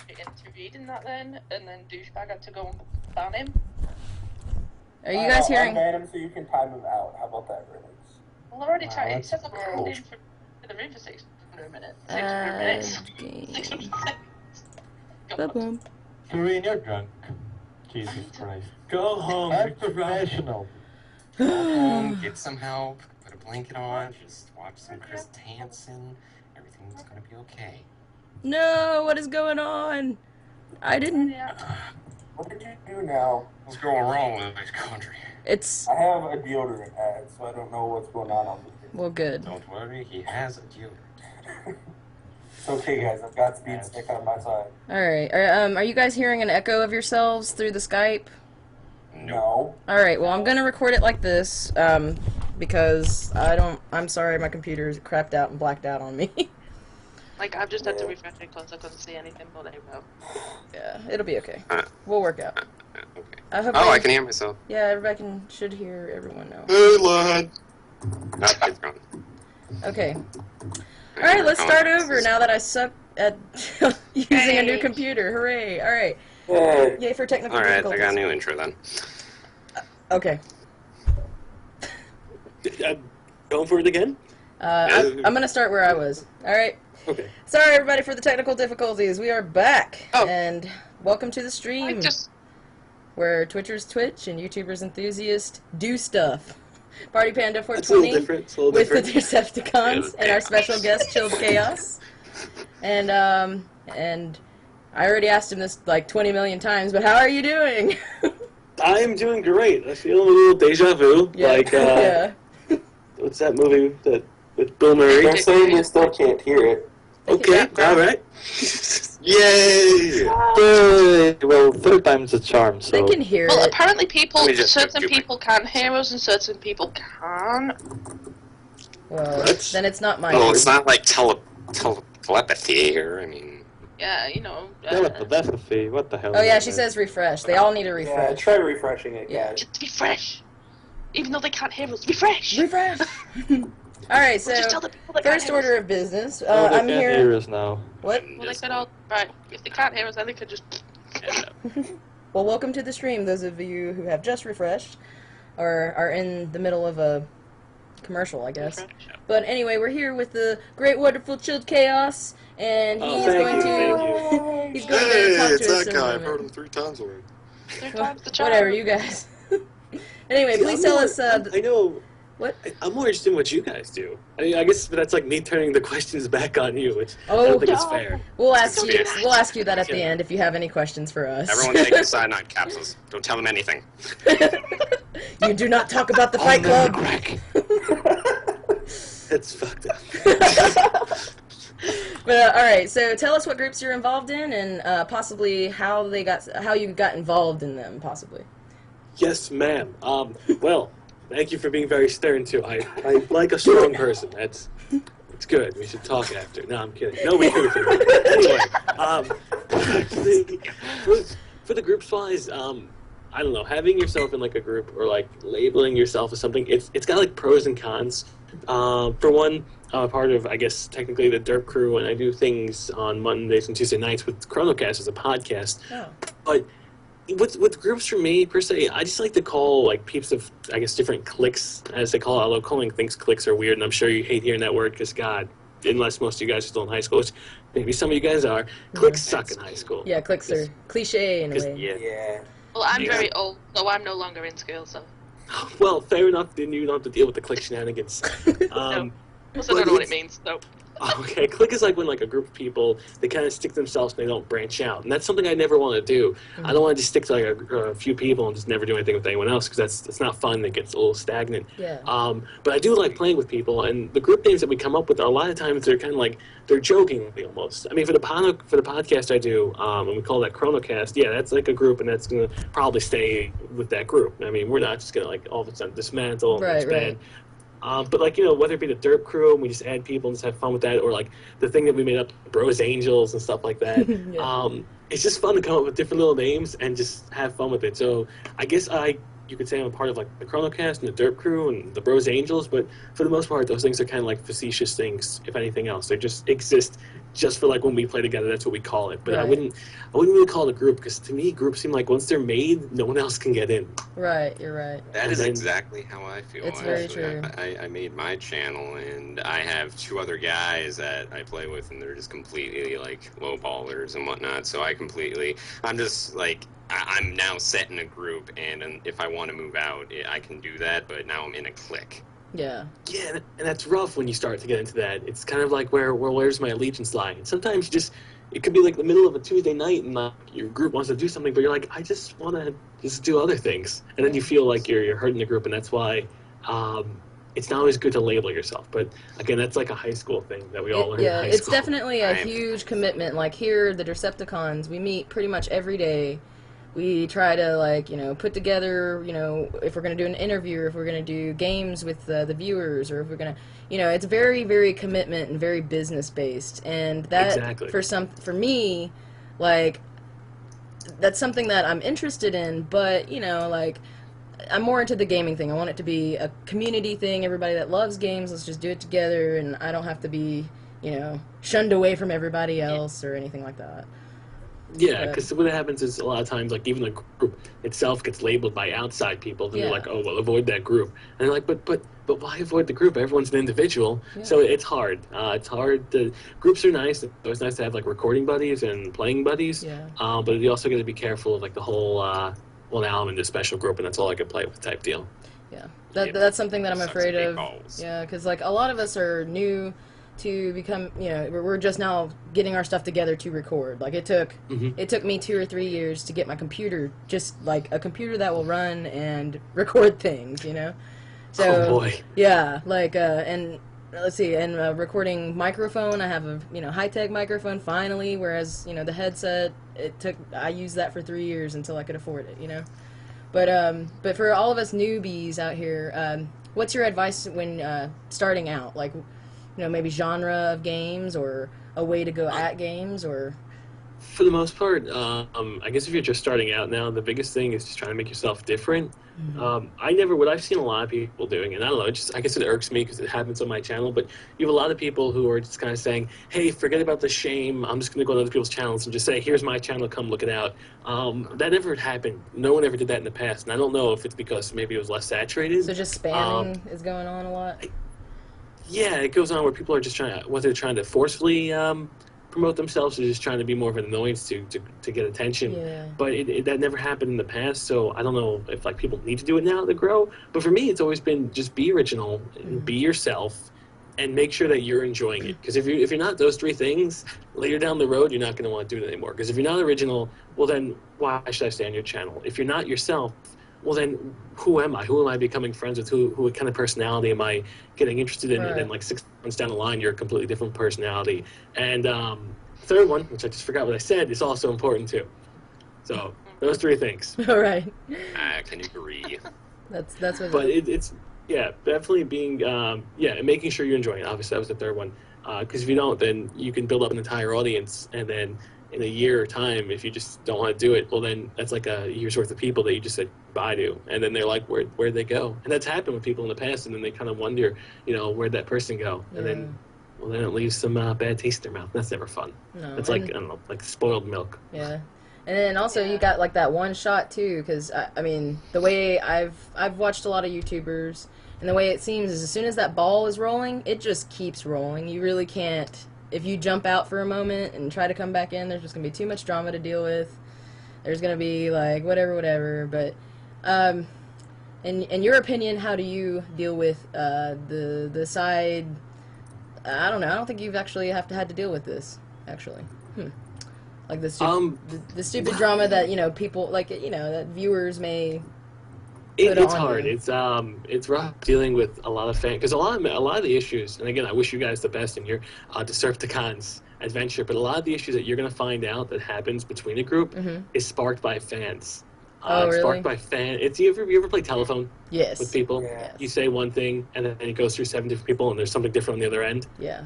into reading that then, and then douchebag had to go and ban him. Are you guys hearing? Ban him so you can time him out. How about that, Rilix? Well, I already tried. It says I'm banned him for the room for 600 minutes. 600 minutes. 600 minutes. Ba-boom. Karine, you're drunk. Jesus Christ. Go home. I'm professional. Go home, get some help, put a blanket on, just watch some Chris Hansen. Everything's gonna be okay. No, what is going on? I didn't. What did you do now? What's going wrong with this country? It's. I have a deodorant ad, so I don't know what's going on the thing. Well, good. Don't worry, he has a deodorant. It's okay, guys. I've got speed stick on my side. Alright. Are you guys hearing an echo of yourselves through the Skype? No. Alright, well, I'm gonna record it like this, because I'm sorry, my computer's crapped out and blacked out on me. Like, I've just had to refresh it because I couldn't see anything, but there we go. Yeah, it'll be okay. We'll work out. Okay. I hope I can hear myself. Yeah, everybody should hear everyone now. Hey, lad. Nope, it's gone. Okay. Alright, let's start over now that I suck at using a new computer. Hooray! Alright. Yay for technical difficulties. Alright, I got a new intro then. Okay. Going for it again? I'm gonna start where I was. Alright. Okay. Sorry everybody for the technical difficulties. We are back. And welcome to the stream. Where Twitchers Twitch and YouTubers Enthusiast do stuff. Party Panda 420 with the Derpcepticons and our special guest ChilledChaos. And I already asked him this like 20 million times, but how are you doing? I'm doing great. I feel a little deja vu. Yeah. Like, yeah. What's that movie with Bill Murray? They're saying you still can't hear it. Okay, alright. Yay! Well, third time's a charm, so... They can hear Well, it. apparently certain people can't hear us and certain people can. Well, then it's not my Well, it's not like telepathy or, I mean... Yeah, you know. Telepathy, what the hell? Oh yeah, she says refresh. They all need a refresh. Yeah, try refreshing it, Yeah. guys. Just refresh. Even though they can't hear us, refresh! Refresh! Alright, so, Just tell the people that can't first hear order us. of business. Oh, they I'm can't here... hear us now. What? Well, they said, right, if they can't hear us, then they could just... Well, welcome to the stream, those of you who have just refreshed, or are in the middle of a commercial, I guess. But anyway, we're here with the great, wonderful ChilledChaos, and he's going to... He's going to talk to us in a I've heard moment. him 3 times already. 3 times the charm. Whatever, you guys. Anyway, See, please tell us... I know... What? I'm more interested in what you guys do. I mean, I guess that's like me turning the questions back on you, which I Oh, don't think is fair. We'll ask you that at the end if you have any questions for us. Everyone take the cyanide capsules. Don't tell them anything. You do not talk about the Fight Club. That's fucked up. But all right, so tell us what groups you're involved in, and possibly how you got involved in them, possibly. Yes, ma'am. Well, thank you for being very stern too. I like a strong person. It's good. We should talk after. No, I'm kidding. No, we couldn't. Anyway, for the groups wise, I don't know. Having yourself in like a group or like labeling yourself as something, it's got like pros and cons. For one, I'm a part of, I guess, technically the Derp crew, and I do things on Mondays and Tuesday nights with ChronoCast as a podcast. Oh. But with groups for me, per se, I just like to call, like, peeps of, I guess, different cliques, as they call it, although calling things cliques are weird, and I'm sure you hate hearing that word, because, God, unless most of you guys are still in high school, which maybe some of you guys are, cliques suck in high school. Yeah, cliques are cliche in a way. Yeah. Well, I'm very old, so I'm no longer in school, so... Well, fair enough, then you don't have to deal with the clique shenanigans. No. Plus, I don't know what it means, so... Okay, clique is like when like a group of people, they kind of stick to themselves and they don't branch out, and that's something I never want to do. Mm-hmm. I don't want to just stick to like a few people and just never do anything with anyone else, because that's not fun. It gets a little stagnant. Yeah. But I do like playing with people, and the group names that we come up with, a lot of times they're kind of like they're jokingly almost. I mean, for the podcast I do, and we call that ChronoCast. Yeah, that's like a group, and that's gonna probably stay with that group. I mean, we're not just gonna like all of a sudden dismantle and disband. Right. But like, you know, whether it be the Derp crew and we just add people and just have fun with that, or like the thing that we made up, Bros Angels and stuff like that. Yeah. It's just fun to come up with different little names and just have fun with it. So I guess I you could say I'm a part of like the ChronoCast and the Derp Crew and the Bros Angels, but for the most part, those things are kind of like facetious things, if anything else. They just exist just for like when we play together. That's what we call it. But Right. I wouldn't really call it a group, because to me, groups seem like once they're made, no one else can get in. Right, you're right. That And is then- exactly how I feel. It's very actually. true. I made my channel, and I have 2 other guys that I play with, and they're just completely like low ballers and whatnot. So I'm just like, I'm now set in a group, and if I want to move out, I can do that. But now I'm in a clique. Yeah. Yeah, and that's rough when you start to get into that. It's kind of like where's my allegiance lie? And sometimes it could be like the middle of a Tuesday night, and like your group wants to do something, but you're like, I just want to just do other things, and then you feel like you're hurting the group, and that's why it's not always good to label yourself. But again, that's like a high school thing that we all learn in Yeah, high it's school. definitely a huge commitment. Like here, the Derpcepticons, we meet pretty much every day. We try to, like, put together, if we're going to do an interview, or if we're going to do games with the viewers, or if we're going to, it's very, very commitment and very business-based. And that, Exactly. for me, like, that's something that I'm interested in, but, like, I'm more into the gaming thing. I want it to be a community thing. Everybody that loves games, let's just do it together, and I don't have to be, shunned away from everybody else or anything like that. Yeah, because what happens is a lot of times, like, even the group itself gets labeled by outside people. Then you're like, oh, well, avoid that group. And they're like, but why avoid the group? Everyone's an individual. Yeah. So it's hard. It's hard. Groups are nice. It's always nice to have, like, recording buddies and playing buddies. Yeah. But you also got to be careful of, like, the whole, well, now I'm in this special group, and that's all I can play with type deal. Yeah. That's something that I'm afraid of. Balls. Yeah, because, like, a lot of us are new to become, we're just now getting our stuff together to record. Like, it took me 2 or 3 years to get my computer, just like a computer that will run and record things, So, oh boy. Yeah, like, and let's see, and recording microphone, I have a, high-tech microphone finally, whereas, the headset, I used that for 3 years until I could afford it, But for all of us newbies out here, what's your advice when starting out? Like, maybe genre of games, or a way to go at games, or... For the most part, I guess if you're just starting out now, the biggest thing is just trying to make yourself different. Mm-hmm. What I've seen a lot of people doing, and I don't know, I guess it irks me because it happens on my channel, but you have a lot of people who are just kind of saying, hey, forget about the shame, I'm just going to go to other people's channels and just say, here's my channel, come look it out. That never happened. No one ever did that in the past, and I don't know if it's because maybe it was less saturated. So just spamming is going on a lot? Yeah, it goes on where people are just whether they're trying to forcefully promote themselves, or just trying to be more of an annoyance to get attention. Yeah. But that never happened in the past, so I don't know if like people need to do it now to grow. But for me, it's always been just be original, and be yourself, and make sure that you're enjoying it. Because if you're not those 3 things, later down the road, you're not going to want to do it anymore. Because if you're not original, well then why should I stay on your channel? If you're not yourself, well then who am I? Who am I becoming friends with? What kind of personality am I getting interested in? Right. And then like 6 months down the line, you're a completely different personality. And third one, which I just forgot what I said, is also important too. So those 3 things. All right. I can agree. That's what. But it's definitely being and making sure you're enjoying it. Obviously, that was the third one. Because if you don't, then you can build up an entire audience, and then in a year time, if you just don't want to do it, well then that's like a year's worth of people that you just said bye to, and then they're like, where'd they go? And that's happened with people in the past, and then they kind of wonder, where'd that person go? And then it leaves some bad taste in their mouth. That's never fun. No, it's like, I don't know, like spoiled milk. Yeah. And then also you got like that one shot too, because I mean the way I've watched a lot of YouTubers, and the way it seems is as soon as that ball is rolling, it just keeps rolling. You really can't. If you jump out for a moment and try to come back in, there's just going to be too much drama to deal with. There's going to be, like, whatever. But, in your opinion, how do you deal with the side... I don't know. I don't think you've actually had to deal with this, actually. Like the stupid drama that, people, like, that viewers may... It's hard. It's rough dealing with a lot of fans, because a lot of the issues, and again, I wish you guys the best in your Derpcepticons adventure, but a lot of the issues that you're going to find out that happens between a group is sparked by fans. Oh, really? Sparked by fans. You ever play telephone? Yes. With people? Yeah. You say one thing, and then it goes through 7 different people, and there's something different on the other end. Yeah.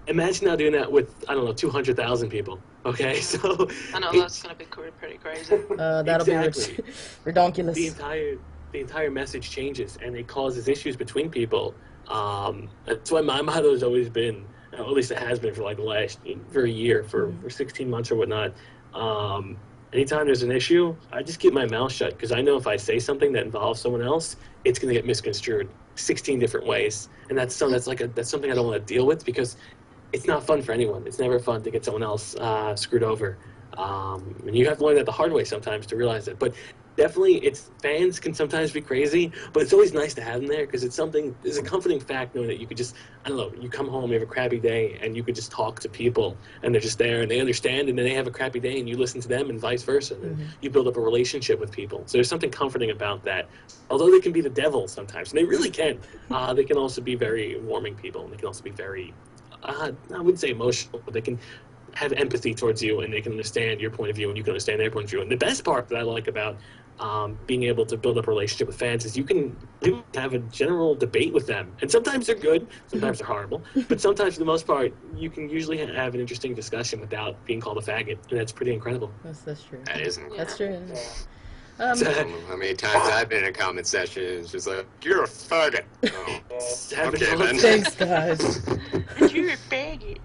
Imagine now doing that with, I don't know, 200,000 people. Okay, so... I know, that's going to be pretty crazy. That'll Exactly. be redonkulous. the entire message changes and it causes issues between people. That's why my motto has always been, or at least it has been for like the last for a year, for 16 months or whatnot. Anytime there's an issue, I just keep my mouth shut because I know if I say something that involves someone else, it's going to get misconstrued 16 different ways, and that's something I don't want to deal with because it's not fun for anyone. It's never fun to get someone else screwed over, and you have to learn that the hard way sometimes to realize it. But definitely, fans can sometimes be crazy, but it's always nice to have them there because it's a comforting fact knowing that you could just, I don't know, you come home, you have a crappy day, and you could just talk to people, and they're just there, and they understand, and then they have a crappy day, and you listen to them, and vice versa, and you build up a relationship with people. So there's something comforting about that. Although they can be the devil sometimes, and they really can, they can also be very warming people, and they can also be very, I wouldn't say emotional, but they can have empathy towards you, and they can understand your point of view, and you can understand their point of view. And the best part that I like about being able to build up a relationship with fans is you can have a general debate with them. And sometimes they're good, sometimes they're horrible, but sometimes for the most part, you can usually have an interesting discussion without being called a faggot, and that's pretty incredible. That's true. That is incredible. That's true. I don't know how many times I've been in a comment section, it's just like, you're a faggot. Oh, okay, man. Thanks, guys. You're a faggot.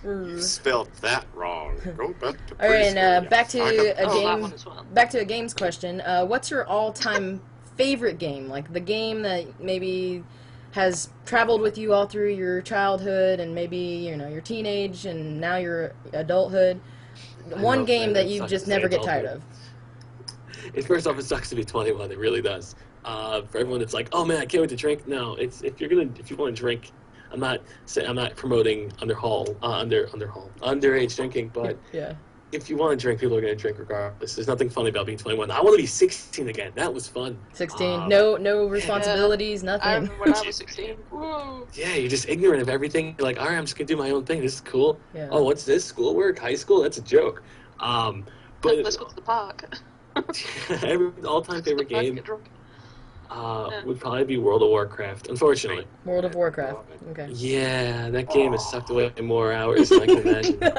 You spelled that wrong. Go back to All right, and back to that one as well. Back to a games question. What's your all-time favorite game? Like the game that maybe has traveled with you all through your childhood and maybe your teenage and now your adulthood. One game that you just never get tired of. First off, it sucks to be 21. It really does. For everyone that's like, oh man, I can't wait to drink. No, if you want to drink. I'm not promoting underage drinking, but yeah. If you want to drink, people are going to drink regardless. There's nothing funny about being 21. I want to be 16 again. That was fun. 16. No responsibilities, nothing. I remember when I was 16. Whoa. Yeah, you're just ignorant of everything. You're like, all right, I'm just going to do my own thing. This is cool. Yeah. Oh, what's this? Schoolwork? High school? That's a joke. But Let's go to the park. all-time favorite game would probably be World of Warcraft, unfortunately. World of Warcraft. Okay. Yeah, that game has sucked away more hours than I can imagine. Dude,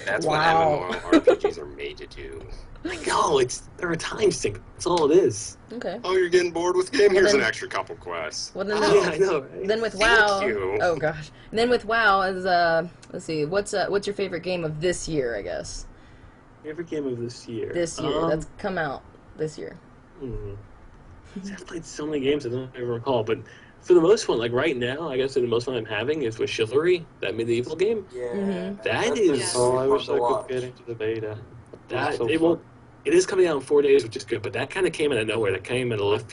that's what MMORPGs are made to do. I know, they're a time sink. That's all it is. Okay. Oh, you're getting bored with the game? Here's an extra couple quests. Well, then, yeah, I know, right? Then with WoW. Thank you. Oh gosh. And then with WoW is let's see, what's your favorite game of this year? I guess. Favorite game of this year. This year, that's come out this year. I've played so many games I don't even recall, but for the most one, like right now, I guess the most fun I'm having is with Chivalry, that medieval game. Yeah. That is. Oh, I wish I watch. could get into the beta. It is coming out in 4 days, which is good, but that kind of came out of nowhere. That came out of left